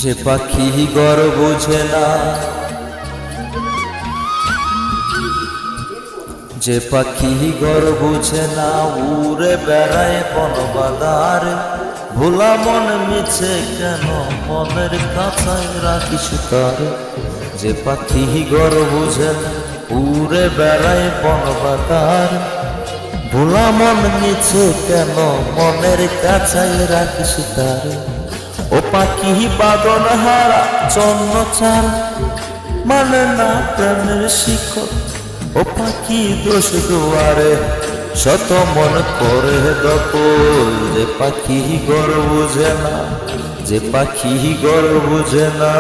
যে পাখি ঘর বোঝে না, যে পাখি ঘর বোঝে না, উড়ে বেড়ায় বনবাদারে। ভোলা মন মিছে কেন মনের কাছায় রাখিস তারে। যে পাখি ঘর বোঝে না, উড়ে বেড়ায় বনবাদারে। ভোলা মন মিছে কেন মনের কাছায় রাখিস তারে। ও পাখি বাদন হারা জন্ম ছাড়া, মানে না প্রেমের শিখর। ও পাখি দোষ দুয়ারে শত মন করে দখল। যে পাখি ঘর বুঝে না, যে পাখি ঘর বুঝে না।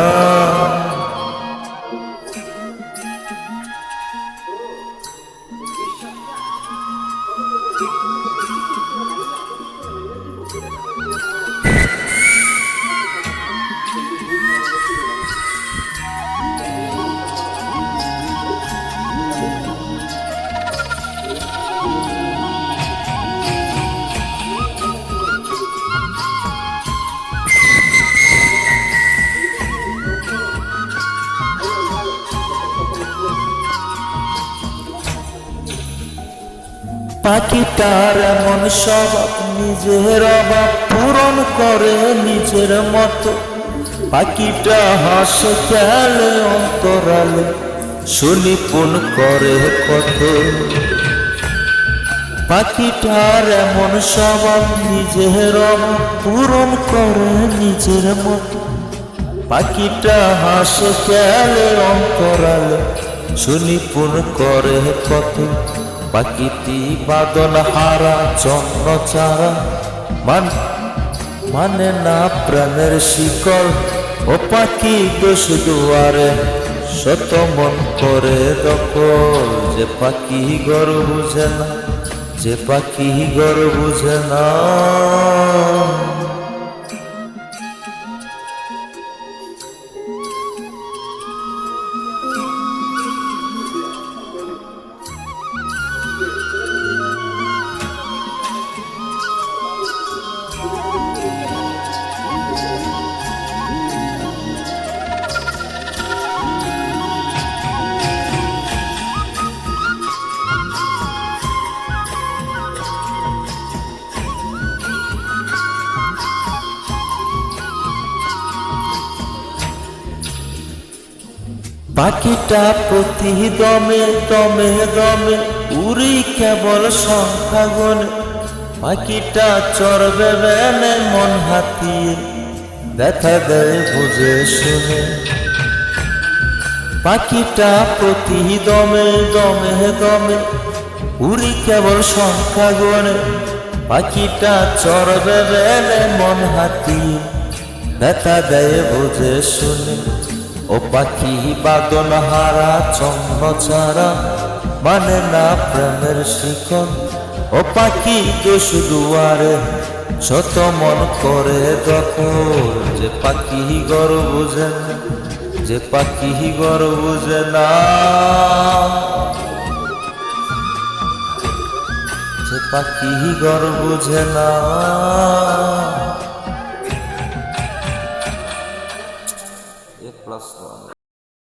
পাখিটার এমন স্বভাব, নিজের অভাব পূরণ করে নিজের মতো। পাখিটা হাসে খেলে অন্তরালে, শুনি পুন করে কত। পাখিটার এমন স্বভাব, নিজের অভাব পূরণ করে নিজের মতো। পাখিটা হাসে খেলে অন্তরালে, শুনি পুন করে কত। পাখিটি বাদল হারা জন্ম ছাড়া, মানে না প্রাণের শিকল। ও পাখি দোষ দুয়ারে শত মন করে দখল। যে পাখি ঘর বুঝে না, যে পাখি ঘর বুঝে না। পাখিটা প্রতি দমে দমে দমে উড়ি কেবল সংখ্যা গণে। পাখিটা চড়বে বেনে মন হাতিয়ে, ব্যথা দেয় বুঝে শুনে। পাখিটা প্রতি দমে দমে দমে উড়ি কেবল সংখ্যা গণে। পাখিটা চড়বে বেনে মন হাতিয়ে, ব্যথা দেয় বুঝে শুনে। ও পাখি বাদন হারা জন্ম ছাড়া, মানে না প্রেমের শিকল। ও পাখি দোষ দুয়ারে শত মন করে দখল। যে পাখি ঘর বুঝে না, যে পাখি ঘর বুঝে না। যে পাখি ঘর বুঝে না। A+1